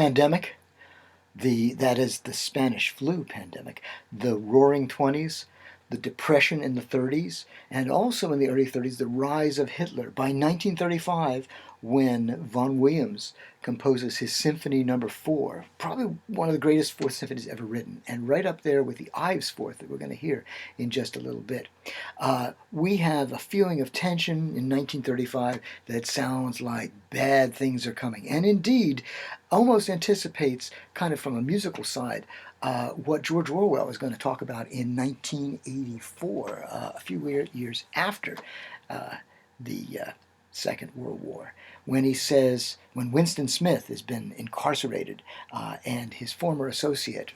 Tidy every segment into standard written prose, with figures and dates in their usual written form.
pandemic, that is the Spanish flu pandemic, the Roaring Twenties, the Depression in the 30s, and also in the early 30s, the rise of Hitler. By 1935, when Vaughan composes his Symphony Number 4, probably one of the greatest fourth symphonies ever written, and right up there with the Ives Fourth that we're going to hear in just a little bit. We have a feeling of tension in 1935 that sounds like bad things are coming, and indeed almost anticipates, kind of from a musical side, what George Orwell is going to talk about in 1984, a few years after the Second World War, when he says, when Winston Smith has been incarcerated and his former associate,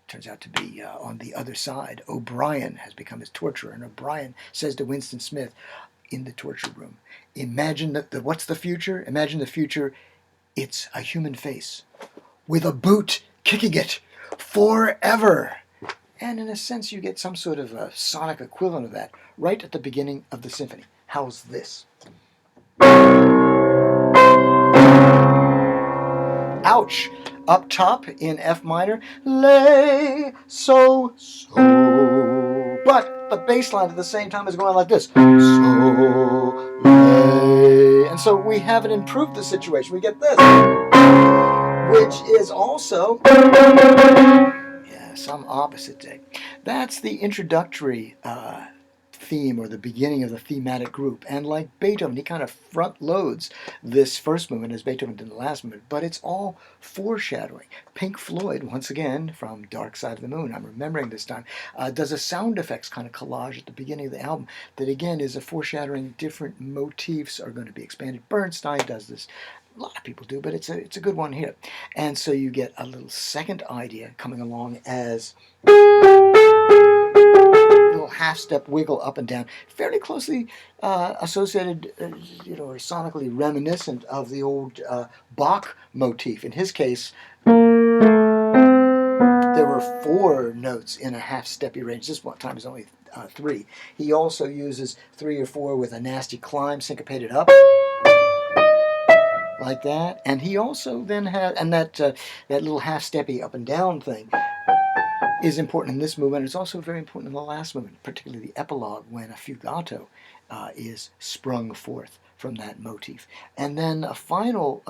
turns out to be on the other side, O'Brien, has become his torturer, and O'Brien says to Winston Smith in the torture room, imagine what's the future? Imagine the future, it's a human face with a boot kicking it forever. And in a sense, you get some sort of a sonic equivalent of that right at the beginning of the symphony. How's this? Ouch! Up top in F minor, lay, so. But the bass line at the same time is going like this. So, lay. And so we haven't improved the situation. We get this, which is also some opposite day. That's the introductory theme, or the beginning of the thematic group. And like Beethoven, he kind of front loads this first movement as Beethoven did the last movement, but it's all foreshadowing. Pink Floyd, once again, from Dark Side of the Moon, I'm remembering this time, does a sound effects kind of collage at the beginning of the album that again is a foreshadowing. Different motifs are going to be expanded. Bernstein does this. A lot of people do, but it's a good one here. And so you get a little second idea coming along as little half-step wiggle up and down, fairly closely associated, or sonically reminiscent of the old Bach motif. In his case, there were 4 notes in a half-steppy range. This one time is only 3. He also uses 3 or 4 with a nasty climb, syncopated up, like that. And he also then has, and that little half-steppy up and down thing is important in this movement. It's also very important in the last movement, particularly the epilogue, when a fugato is sprung forth from that motif. And then a final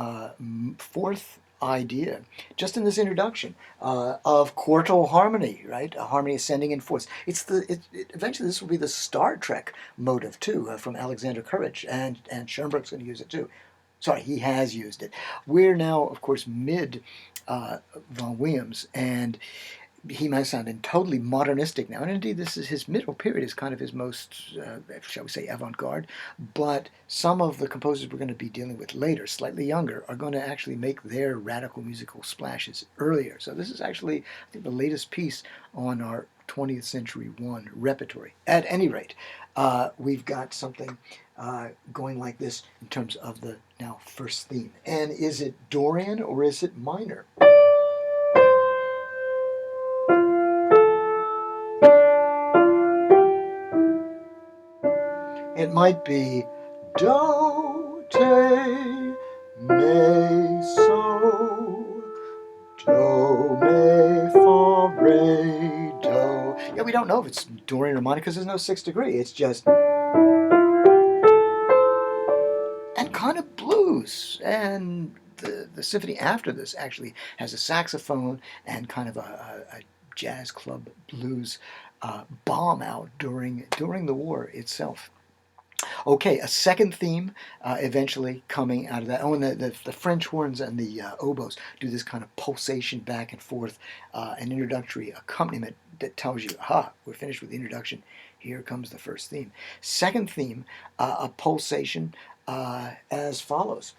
fourth idea, just in this introduction, of quartal harmony, right? A harmony ascending in fourths. Eventually this will be the Star Trek motive too, from Alexander Courage, and Schoenberg's going to use it too. Sorry, he has used it. We're now, of course, mid Vaughan Williams, and he might sound totally modernistic now, and indeed this is his middle period, is kind of his most, shall we say, avant-garde, but some of the composers we're going to be dealing with later, slightly younger, are going to actually make their radical musical splashes earlier. So this is actually, I think, the latest piece on our 20th Century 1 repertory. At any rate, we've got something going like this in terms of the now first theme. And is it Dorian or is it minor? It might be do, te, me, so, do, me, fa, re, do. Yeah, we don't know if it's Dorian or minor because there's no 6th degree. It's just, and kind of blues. And the symphony after this actually has a saxophone and kind of a jazz club blues bomb out during the war itself. Okay, a second theme eventually coming out of that. Oh, and the French horns and the oboes do this kind of pulsation back and forth, an introductory accompaniment that tells you, aha, we're finished with the introduction. Here comes the first theme. Second theme, a pulsation as follows.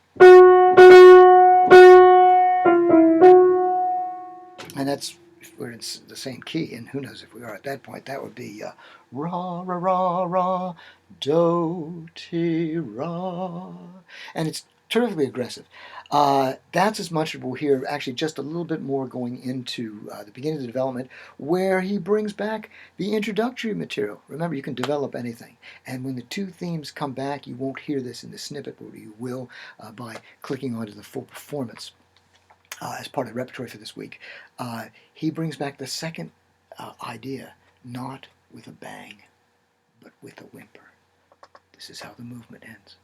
And that's, if we're in the same key, and who knows if we are at that point, that would be ra, ra, ra, ra, do, ti, ra. And it's terrifically aggressive. That's as much as we'll hear, actually just a little bit more going into the beginning of the development, where he brings back the introductory material. Remember, you can develop anything. And when the 2 themes come back, you won't hear this in the snippet, but you will by clicking onto the full performance. as part of the repertory for this week, he brings back the second idea, not with a bang, but with a whimper. This is how the movement ends.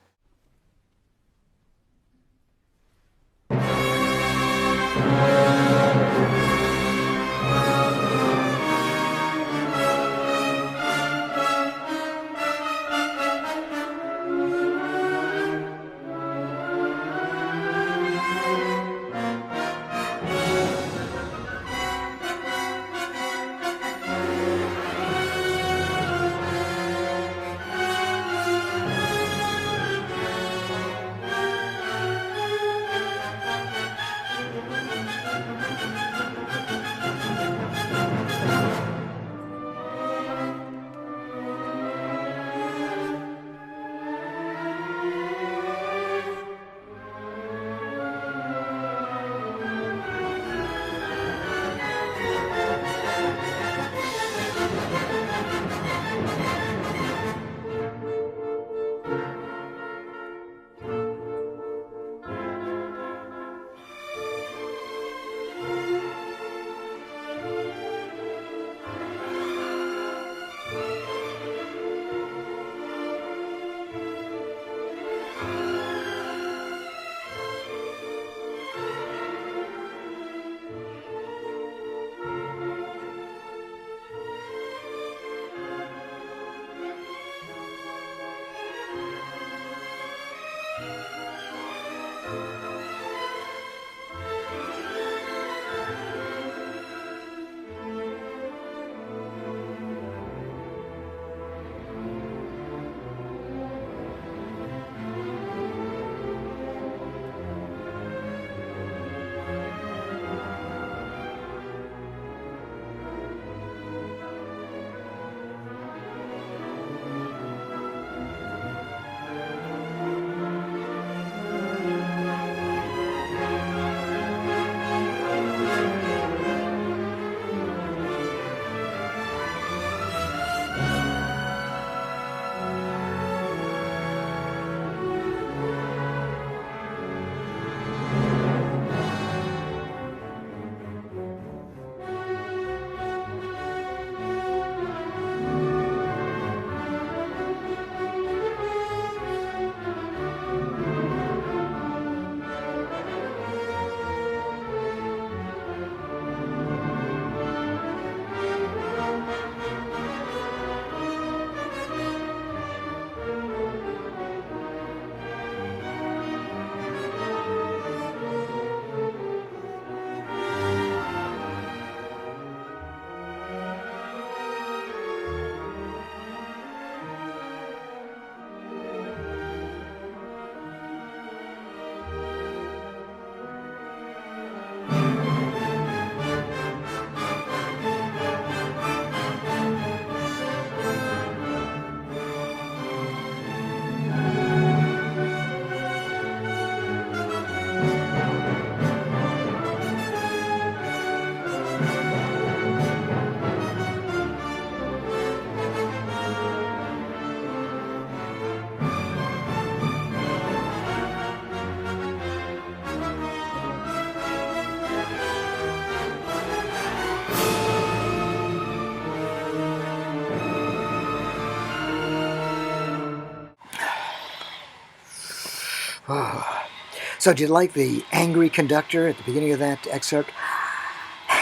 So did you like the angry conductor at the beginning of that excerpt?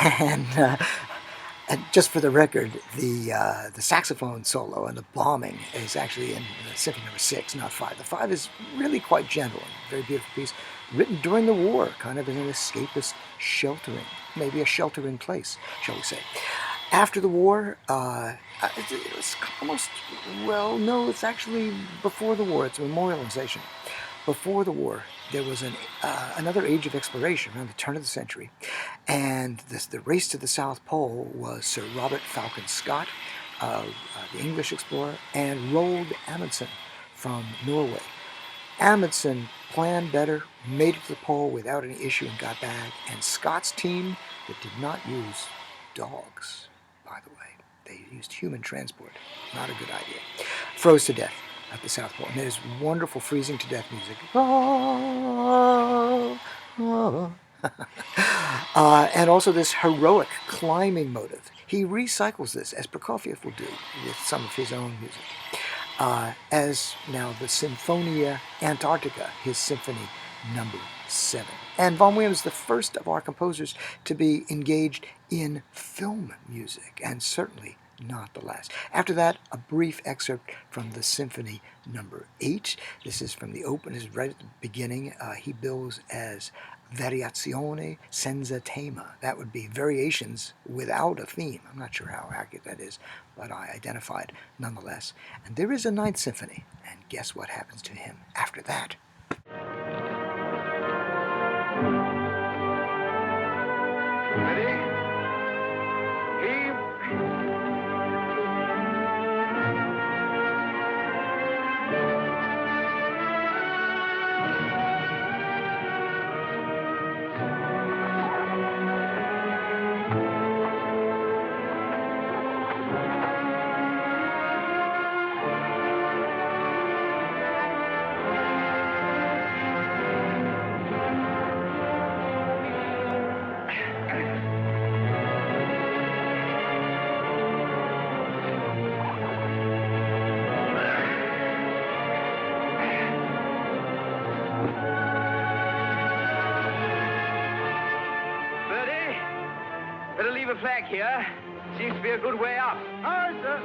And, uh, and just for the record, the saxophone solo and the bombing is actually in Symphony Number 6, not 5. The 5 is really quite gentle and a very beautiful piece, written during the war, kind of as an escapist sheltering, maybe a sheltering place, shall we say. After the war, it was almost, well, no, it's actually before the war. It's a memorialization. Before the war, there was another age of exploration around the turn of the century, and the race to the South Pole was Sir Robert Falcon Scott, the English explorer, and Roald Amundsen from Norway. Amundsen planned better, made it to the pole without any issue and got back, and Scott's team, that did not use dogs, by the way, they used human transport, not a good idea, froze to death at the South Pole. And there's wonderful freezing to death music. And also this heroic climbing motive. He recycles this, as Prokofiev will do with some of his own music. As now the Sinfonia Antarctica, his symphony number 7. And Vaughan Williams is the first of our composers to be engaged in film music, and certainly not the last. After that, a brief excerpt from the Symphony number 8. This is from the open, this is right at the beginning. He bills as Variazione senza tema. That would be variations without a theme. I'm not sure how accurate that is, but I identified nonetheless. And there is a Ninth Symphony, and guess what happens to him after that? Ready? Heave. Better leave a flag here. Seems to be a good way up. Aye, sir.